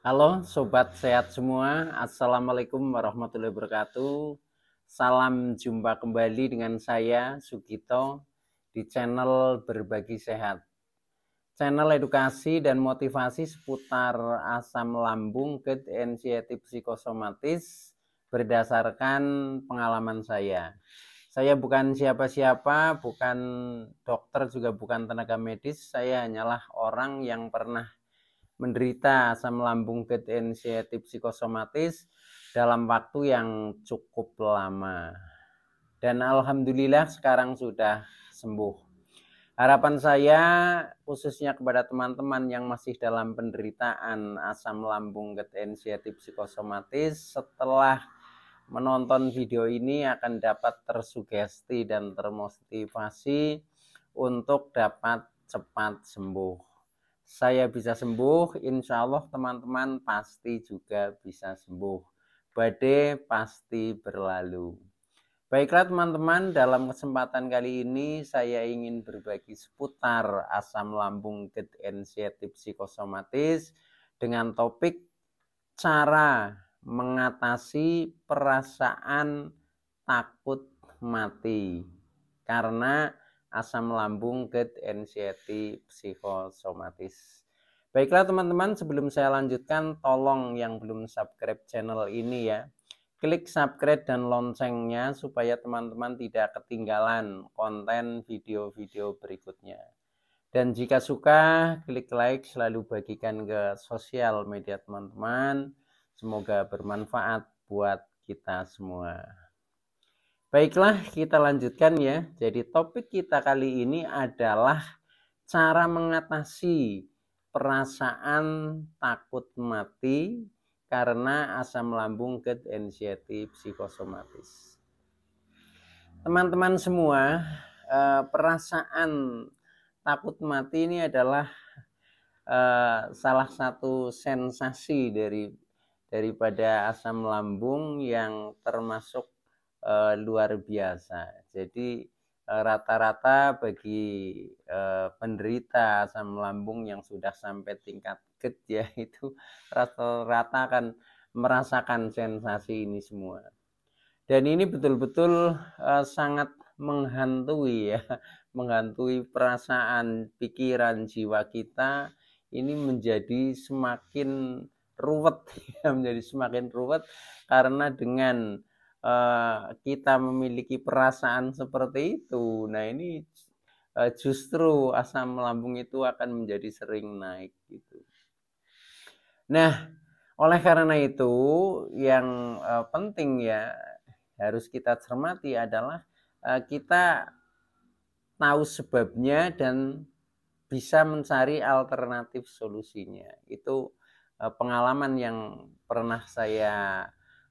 Halo sobat sehat semua, Assalamualaikum warahmatullahi wabarakatuh. Salam jumpa kembali dengan saya Sugito di channel Berbagi Sehat. Channel edukasi dan motivasi seputar asam lambung, GERD, anxiety psikosomatis berdasarkan pengalaman saya. Saya bukan siapa-siapa, bukan dokter, juga bukan tenaga medis. Saya hanyalah orang yang pernah menderita asam lambung, GERD, anxiety psikosomatis dalam waktu yang cukup lama. Dan alhamdulillah sekarang sudah sembuh. Harapan saya khususnya kepada teman-teman yang masih dalam penderitaan asam lambung, GERD, anxiety psikosomatis, setelah menonton video ini akan dapat tersugesti dan termotivasi untuk dapat cepat sembuh. Saya bisa sembuh, insya Allah teman-teman pasti juga bisa sembuh. Badai pasti berlalu. Baiklah teman-teman, dalam kesempatan kali ini saya ingin berbagi seputar asam lambung, GERD, anxiety psikosomatis dengan topik cara mengatasi perasaan takut mati karena asam lambung, GERD, anxiety psikosomatis. Baiklah teman-teman, sebelum saya lanjutkan, tolong yang belum subscribe channel ini ya, klik subscribe dan loncengnya supaya teman-teman tidak ketinggalan konten video-video berikutnya. Dan jika suka, klik like, selalu bagikan ke sosial media teman-teman. Semoga bermanfaat buat kita semua. Baiklah, kita lanjutkan ya. Jadi topik kita kali ini adalah cara mengatasi perasaan takut mati karena asam lambung, GERD, anxiety psikosomatis. Teman-teman semua, perasaan takut mati ini adalah salah satu sensasi daripada asam lambung yang termasuk luar biasa. Jadi rata-rata bagi penderita asam lambung yang sudah sampai tingkat GERD ya, itu rata-rata akan merasakan sensasi ini semua. Dan ini betul-betul sangat menghantui ya, menghantui perasaan, pikiran, jiwa kita. Ini menjadi semakin ruwet ya, menjadi semakin ruwet karena dengan kita memiliki perasaan seperti itu, nah ini justru asam lambung itu akan menjadi sering naik gitu. Nah, oleh karena itu yang penting ya harus kita cermati adalah kita tahu sebabnya dan bisa mencari alternatif solusinya. Itu pengalaman yang pernah saya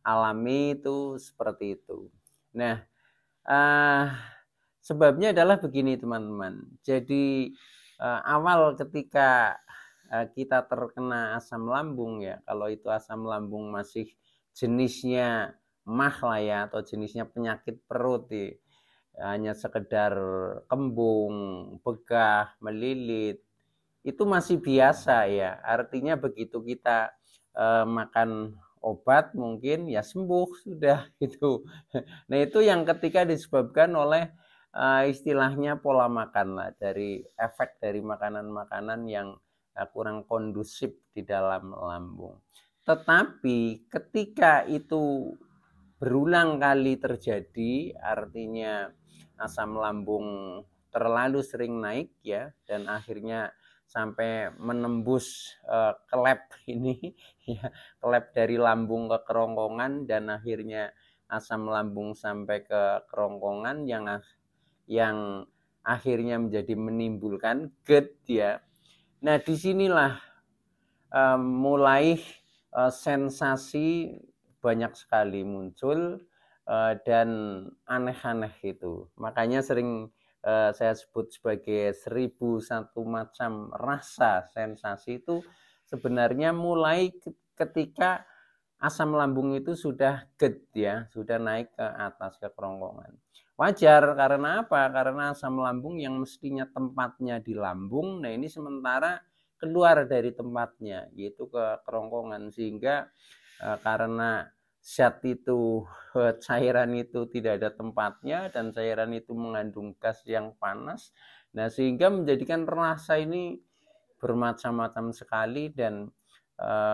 alami itu seperti itu. Nah, sebabnya adalah begini teman-teman. Jadi awal ketika kita terkena asam lambung ya, kalau itu asam lambung masih jenisnya MAH lah ya, atau jenisnya penyakit perut ya, hanya sekedar kembung, begah, melilit, itu masih biasa ya. Artinya begitu kita makan obat mungkin ya sembuh sudah gitu. Nah itu yang ketika disebabkan oleh istilahnya pola makan lah, dari efek dari makanan-makanan yang kurang kondusif di dalam lambung. Tetapi ketika itu berulang kali terjadi, artinya asam lambung terlalu sering naik ya, dan akhirnya sampai menembus klep ini ya, klep dari lambung ke kerongkongan, dan akhirnya asam lambung sampai ke kerongkongan yang akhirnya menjadi menimbulkan GERD ya. Nah disinilah mulai sensasi banyak sekali muncul dan aneh-aneh itu. Makanya sering saya sebut sebagai 1001 macam rasa sensasi itu sebenarnya mulai ketika asam lambung itu sudah GERD ya, sudah naik ke atas ke kerongkongan. Wajar, karena apa? Karena asam lambung yang mestinya tempatnya di lambung, nah ini sementara keluar dari tempatnya, yaitu ke kerongkongan, sehingga karena zat itu, cairan itu tidak ada tempatnya dan cairan itu mengandung gas yang panas, nah sehingga menjadikan rasa ini bermacam-macam sekali dan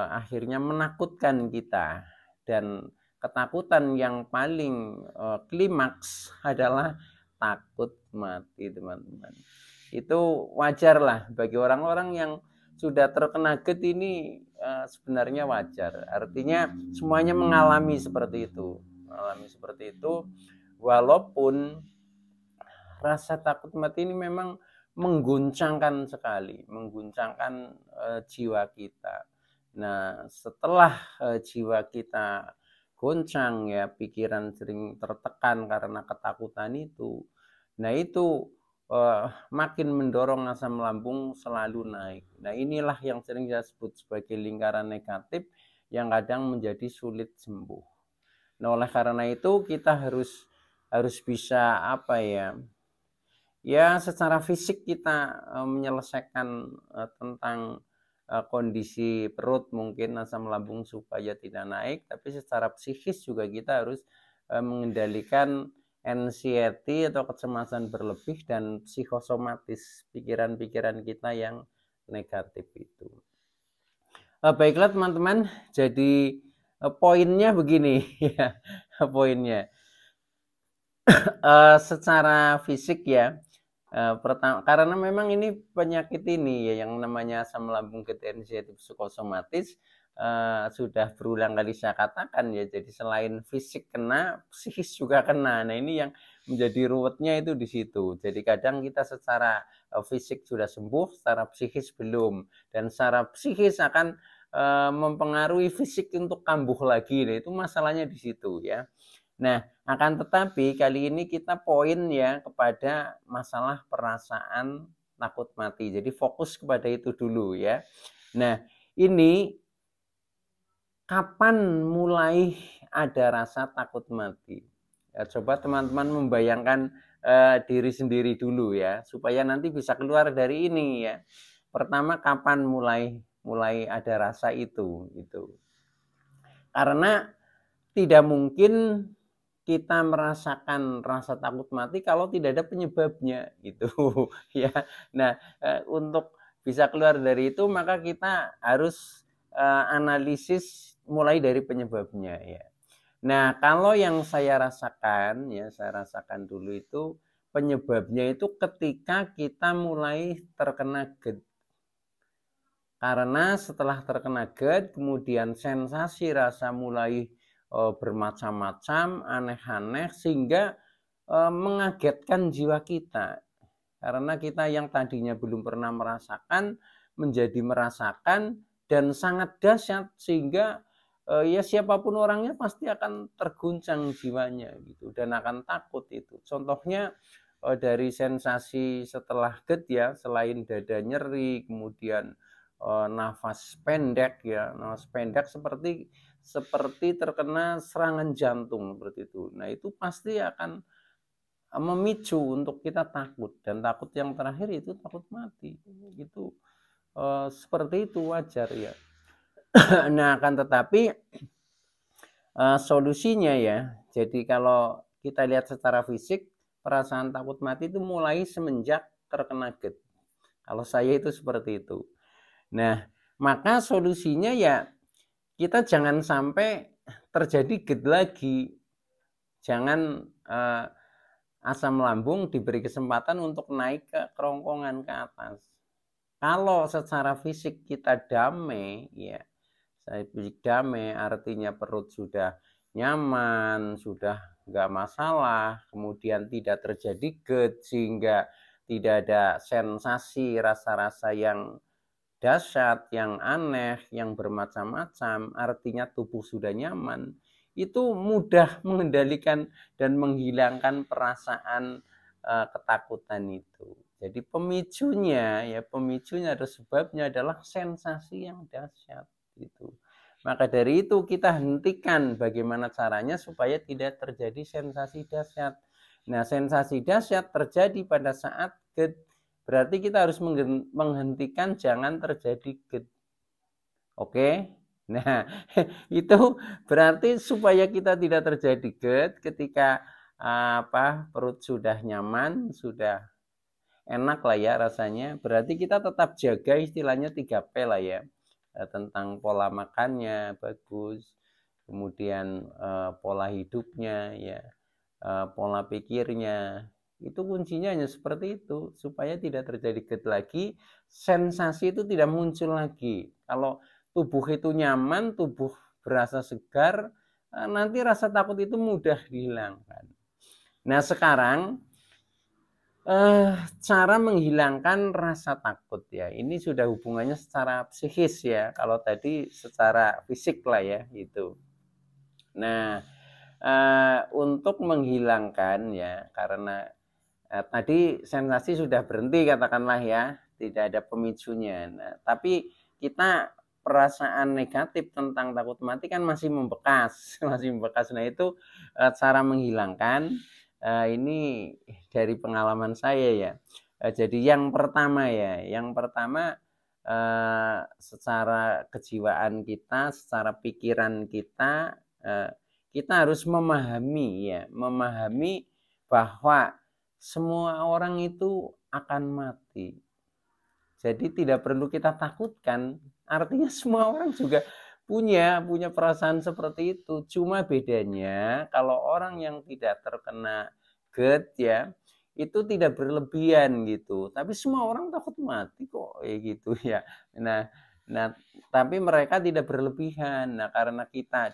akhirnya menakutkan kita. Dan ketakutan yang paling klimaks adalah takut mati, teman-teman. Itu wajar lah bagi orang-orang yang sudah terkena GERD ini, sebenarnya wajar. Artinya semuanya mengalami seperti itu. Mengalami seperti itu, walaupun rasa takut mati ini memang mengguncangkan sekali, mengguncangkan jiwa kita. Nah, setelah jiwa kita goncang ya, pikiran sering tertekan karena ketakutan itu. Nah, itu makin mendorong asam lambung selalu naik. Nah, inilah yang sering saya sebut sebagai lingkaran negatif yang kadang menjadi sulit sembuh. Nah, oleh karena itu kita harus bisa apa ya? Ya, secara fisik kita menyelesaikan tentang kondisi perut, mungkin asam lambung supaya tidak naik, tapi secara psikis juga kita harus mengendalikan anxiety atau kecemasan berlebih dan psikosomatis, pikiran-pikiran kita yang negatif itu. Baiklah teman-teman, jadi poinnya begini ya, poinnya secara fisik ya. Pertama, karena memang ini penyakit ini ya yang namanya asam lambung anxiety psikosomatis, sudah berulang kali saya katakan ya, jadi selain fisik kena, psikis juga kena. Nah, ini yang menjadi ruwetnya itu di situ. Jadi kadang kita secara fisik sudah sembuh, secara psikis belum, dan secara psikis akan mempengaruhi fisik untuk kambuh lagi. Nah, itu masalahnya di situ ya. Nah, akan tetapi kali ini kita poin ya kepada masalah perasaan takut mati. Jadi fokus kepada itu dulu ya. Nah, ini kapan mulai ada rasa takut mati? Ya, coba teman-teman membayangkan diri sendiri dulu ya, supaya nanti bisa keluar dari ini ya. Pertama, kapan mulai ada rasa itu gitu. Karena tidak mungkin kita merasakan rasa takut mati kalau tidak ada penyebabnya gitu ya. Nah, untuk bisa keluar dari itu maka kita harus analisis mulai dari penyebabnya ya. Nah, kalau yang saya rasakan ya, saya rasakan dulu itu penyebabnya itu ketika kita mulai terkena GERD. Karena setelah terkena GERD kemudian sensasi rasa mulai bermacam-macam, aneh-aneh, sehingga mengagetkan jiwa kita. Karena kita yang tadinya belum pernah merasakan, menjadi merasakan, dan sangat dahsyat, sehingga ya siapapun orangnya pasti akan terguncang jiwanya gitu, dan akan takut itu. Contohnya dari sensasi setelah GERD ya, selain dada nyeri, kemudian nafas pendek ya, nafas pendek seperti terkena serangan jantung seperti itu. Nah, itu pasti akan memicu untuk kita takut, dan takut yang terakhir itu takut mati. Itu seperti itu wajar ya. Nah, akan tetapi solusinya ya. Jadi kalau kita lihat secara fisik, perasaan takut mati itu mulai semenjak terkena GERD. Kalau saya itu seperti itu. Nah, maka solusinya ya kita jangan sampai terjadi GERD lagi. Jangan asam lambung diberi kesempatan untuk naik ke kerongkongan ke atas. Kalau secara fisik kita damai, ya, saya fisik damai artinya perut sudah nyaman, sudah nggak masalah, kemudian tidak terjadi GERD sehingga tidak ada sensasi rasa-rasa yang dahsyat, yang aneh, yang bermacam-macam, artinya tubuh sudah nyaman, itu mudah mengendalikan dan menghilangkan perasaan ketakutan itu. Jadi pemicunya atau sebabnya adalah sensasi yang dahsyat gitu. Maka dari itu kita hentikan bagaimana caranya supaya tidak terjadi sensasi dahsyat. Nah, sensasi dahsyat terjadi pada saat GERD berarti kita harus menghentikan jangan terjadi GERD. Oke. Nah, itu berarti supaya kita tidak terjadi GERD ketika perut sudah nyaman, sudah enak lah ya rasanya, berarti kita tetap jaga istilahnya 3P lah ya. Tentang pola makannya bagus, kemudian pola hidupnya ya, pola pikirnya. Itu kuncinya hanya seperti itu supaya tidak terjadi GERD lagi, sensasi itu tidak muncul lagi. Kalau tubuh itu nyaman, tubuh berasa segar, nanti rasa takut itu mudah dihilangkan. Nah sekarang cara menghilangkan rasa takut ya, ini sudah hubungannya secara psikis ya, kalau tadi secara fisik lah ya gitu. Nah untuk menghilangkan ya, karena tadi sensasi sudah berhenti katakanlah ya, tidak ada pemicunya. Nah, tapi kita perasaan negatif tentang takut mati kan masih membekas, masih membekas. Nah itu cara menghilangkan ini dari pengalaman saya ya. Jadi yang pertama ya, yang pertama secara kejiwaan kita, secara pikiran kita, kita harus memahami ya, memahami bahwa semua orang itu akan mati. Jadi tidak perlu kita takutkan. Artinya semua orang juga punya perasaan seperti itu. Cuma bedanya kalau orang yang tidak terkena GERD ya, itu tidak berlebihan gitu. Tapi semua orang takut mati kok gitu ya. Nah, tapi mereka tidak berlebihan. Nah, karena kita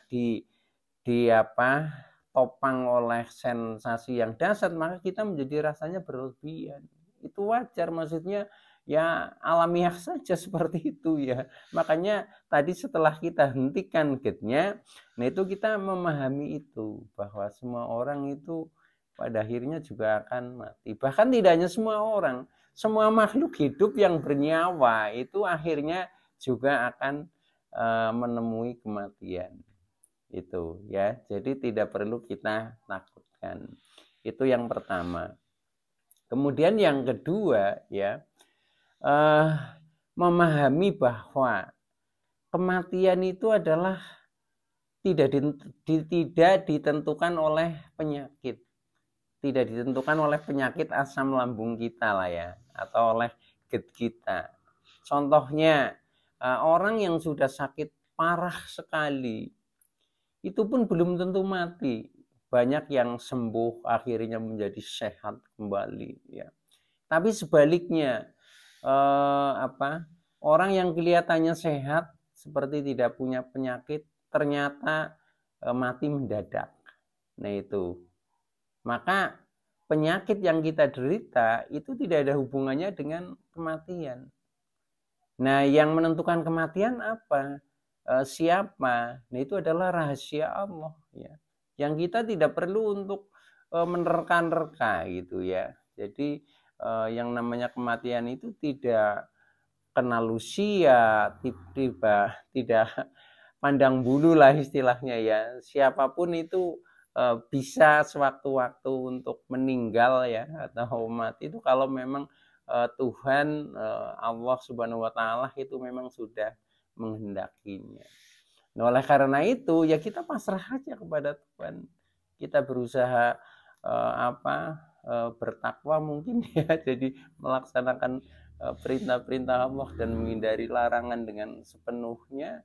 topang oleh sensasi yang dahsyat, maka kita menjadi rasanya berlebihan. Itu wajar, maksudnya ya alamiah saja seperti itu ya. Makanya tadi setelah kita hentikan GERD-nya, nah itu kita memahami itu bahwa semua orang itu pada akhirnya juga akan mati. Bahkan tidak hanya semua orang, semua makhluk hidup yang bernyawa itu akhirnya juga akan menemui kematian. Itu ya, jadi tidak perlu kita takutkan. Itu yang pertama. Kemudian yang kedua ya, memahami bahwa kematian itu adalah tidak ditentukan oleh penyakit, tidak ditentukan oleh penyakit asam lambung kita lah ya, atau oleh GERD kita. Contohnya orang yang sudah sakit parah sekali itu pun belum tentu mati. Banyak yang sembuh akhirnya menjadi sehat kembali ya. Tapi sebaliknya orang yang kelihatannya sehat seperti tidak punya penyakit ternyata mati mendadak. Nah itu. Maka penyakit yang kita derita itu tidak ada hubungannya dengan kematian. Nah, yang menentukan kematian apa? Siapa? Nah, itu adalah rahasia Allah ya. Yang kita tidak perlu untuk menerka-nerka gitu ya. Jadi yang namanya kematian itu tidak kenal usia, tidak pandang bulu lah istilahnya ya. Siapapun itu bisa sewaktu-waktu untuk meninggal ya atau mati itu kalau memang Tuhan Allah Subhanahu wa taala itu memang sudah menghendakinya. Nah, oleh karena itu ya kita pasrah aja kepada Tuhan. Kita berusaha bertakwa mungkin ya, jadi melaksanakan perintah-perintah Allah dan menghindari larangan dengan sepenuhnya,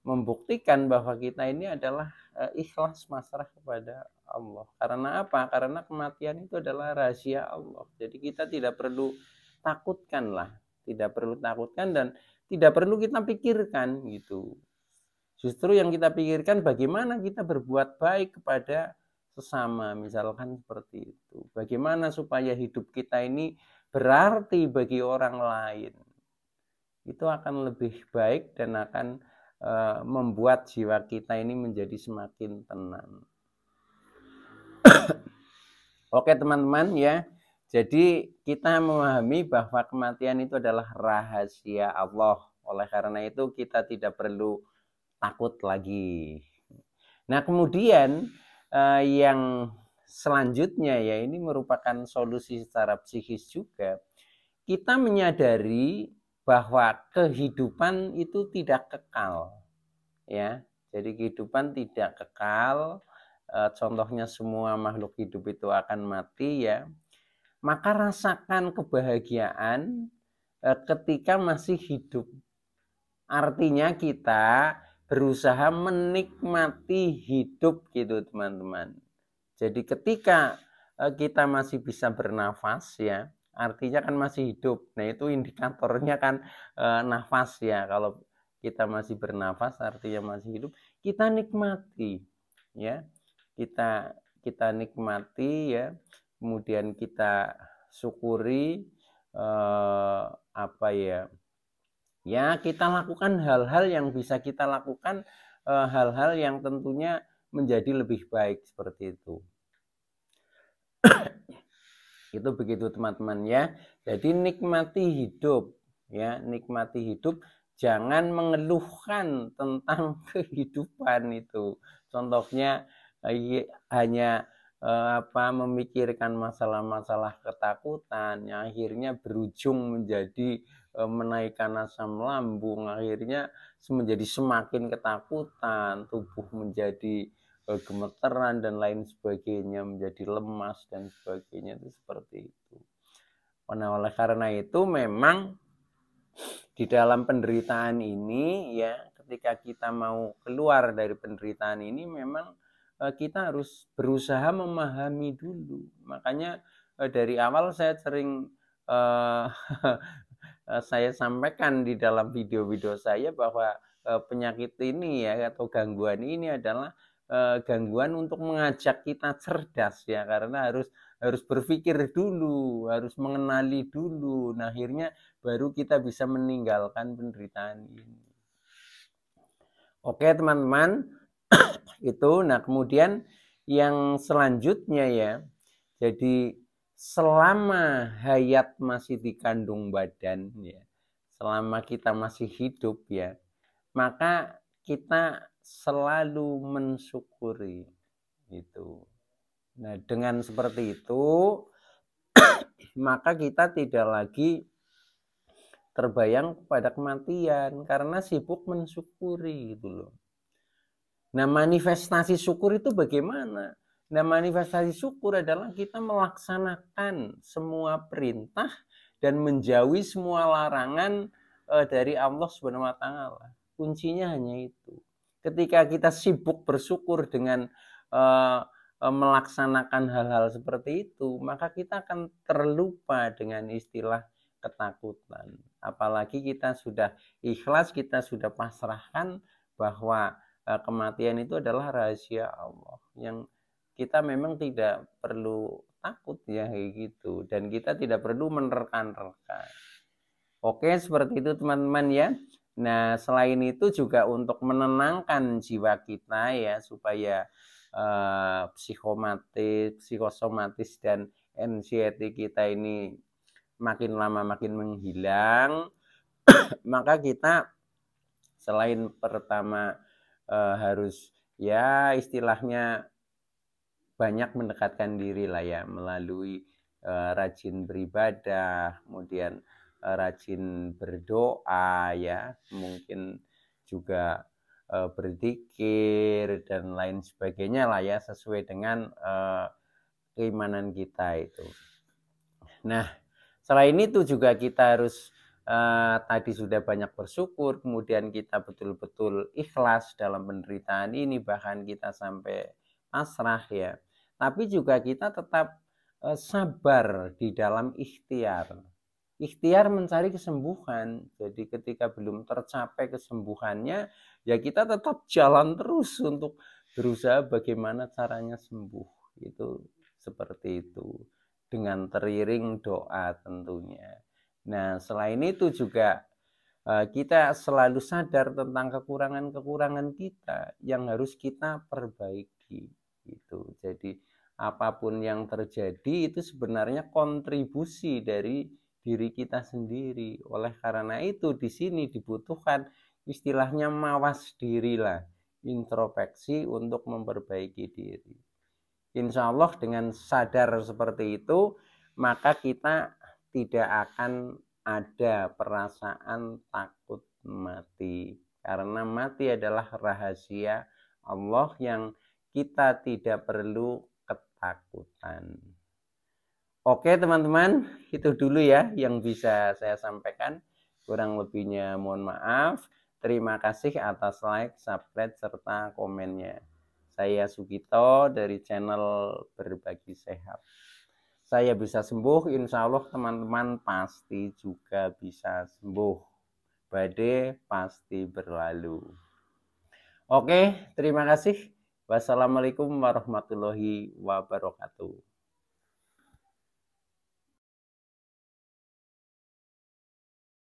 membuktikan bahwa kita ini adalah ikhlas pasrah kepada Allah. Karena apa? Karena kematian itu adalah rahasia Allah. Jadi kita tidak perlu takutkan lah, tidak perlu takutkan dan tidak perlu kita pikirkan gitu. Justru yang kita pikirkan bagaimana kita berbuat baik kepada sesama, misalkan seperti itu. Bagaimana supaya hidup kita ini berarti bagi orang lain. Itu akan lebih baik dan akan membuat jiwa kita ini menjadi semakin tenang. Oke teman-teman ya. Jadi kita memahami bahwa kematian itu adalah rahasia Allah. Oleh karena itu kita tidak perlu takut lagi. Nah kemudian yang selanjutnya ya, ini merupakan solusi secara psikis juga. Kita menyadari bahwa kehidupan itu tidak kekal, ya. Jadi kehidupan tidak kekal. Contohnya semua makhluk hidup itu akan mati ya. Maka rasakan kebahagiaan ketika masih hidup. Artinya kita berusaha menikmati hidup gitu teman-teman. Jadi ketika kita masih bisa bernafas ya, artinya kan masih hidup. Nah itu indikatornya kan nafas ya. Kalau kita masih bernafas artinya masih hidup, kita nikmati ya. Kita nikmati ya. Kemudian kita syukuri apa ya? Ya, kita lakukan hal-hal yang bisa kita lakukan, hal-hal yang tentunya menjadi lebih baik seperti itu. Itu begitu teman-teman ya. Jadi nikmati hidup ya, nikmati hidup, jangan mengeluhkan tentang kehidupan itu. Contohnya hanya memikirkan masalah-masalah ketakutan yang akhirnya berujung menjadi menaikkan asam lambung, akhirnya menjadi semakin ketakutan, tubuh menjadi gemeteran dan lain sebagainya, menjadi lemas dan sebagainya, itu seperti itu. Nah, oleh karena itu memang di dalam penderitaan ini ya, ketika kita mau keluar dari penderitaan ini memang kita harus berusaha memahami dulu. Makanya dari awal saya sering saya sampaikan di dalam video-video saya bahwa penyakit ini ya, atau gangguan ini adalah gangguan untuk mengajak kita cerdas ya, karena harus berpikir dulu, harus mengenali dulu. Nah, akhirnya baru kita bisa meninggalkan penderitaan ini. Oke teman-teman, itu. Nah kemudian yang selanjutnya ya, jadi selama hayat masih dikandung badan ya, selama kita masih hidup ya, maka kita selalu mensyukuri itu. Nah dengan seperti itu maka kita tidak lagi terbayang pada kematian karena sibuk mensyukuri gitu loh. Nah manifestasi syukur itu bagaimana? Nah manifestasi syukur adalah kita melaksanakan semua perintah dan menjauhi semua larangan dari Allah Subhanahu wa taala. Kuncinya hanya itu. Ketika kita sibuk bersyukur dengan melaksanakan hal-hal seperti itu, maka kita akan terlupa dengan istilah ketakutan. Apalagi kita sudah ikhlas, kita sudah pasrahkan bahwa kematian itu adalah rahasia Allah yang kita memang tidak perlu takut ya kayak gitu, dan kita tidak perlu menerka-nerka. Oke, seperti itu teman-teman ya. Nah, selain itu juga untuk menenangkan jiwa kita ya, supaya psikosomatis dan anxiety kita ini makin lama makin menghilang, maka kita selain pertama harus ya istilahnya banyak mendekatkan diri lah ya, melalui rajin beribadah, kemudian rajin berdoa ya, mungkin juga berzikir dan lain sebagainya lah ya, sesuai dengan keimanan kita itu. Nah selain itu juga kita harus tadi sudah banyak bersyukur, kemudian kita betul-betul ikhlas dalam penderitaan ini, bahkan kita sampai pasrah ya. Tapi juga kita tetap sabar di dalam ikhtiar. Ikhtiar mencari kesembuhan. Jadi ketika belum tercapai kesembuhannya, ya kita tetap jalan terus untuk berusaha bagaimana caranya sembuh. Itu seperti itu. Dengan teriring doa tentunya. Nah, selain itu juga kita selalu sadar tentang kekurangan-kekurangan kita yang harus kita perbaiki gitu. Jadi apapun yang terjadi itu sebenarnya kontribusi dari diri kita sendiri. Oleh karena itu di sini dibutuhkan istilahnya mawas diri lah, introspeksi untuk memperbaiki diri. Insya Allah dengan sadar seperti itu, maka kita tidak akan ada perasaan takut mati. Karena mati adalah rahasia Allah yang kita tidak perlu ketakutan. Oke teman-teman, itu dulu ya yang bisa saya sampaikan. Kurang lebihnya mohon maaf. Terima kasih atas like, subscribe, serta komennya. Saya Sugito dari channel Berbagi Sehat. Saya bisa sembuh, insya Allah teman-teman pasti juga bisa sembuh. Badai pasti berlalu. Oke, terima kasih. Wassalamualaikum warahmatullahi wabarakatuh.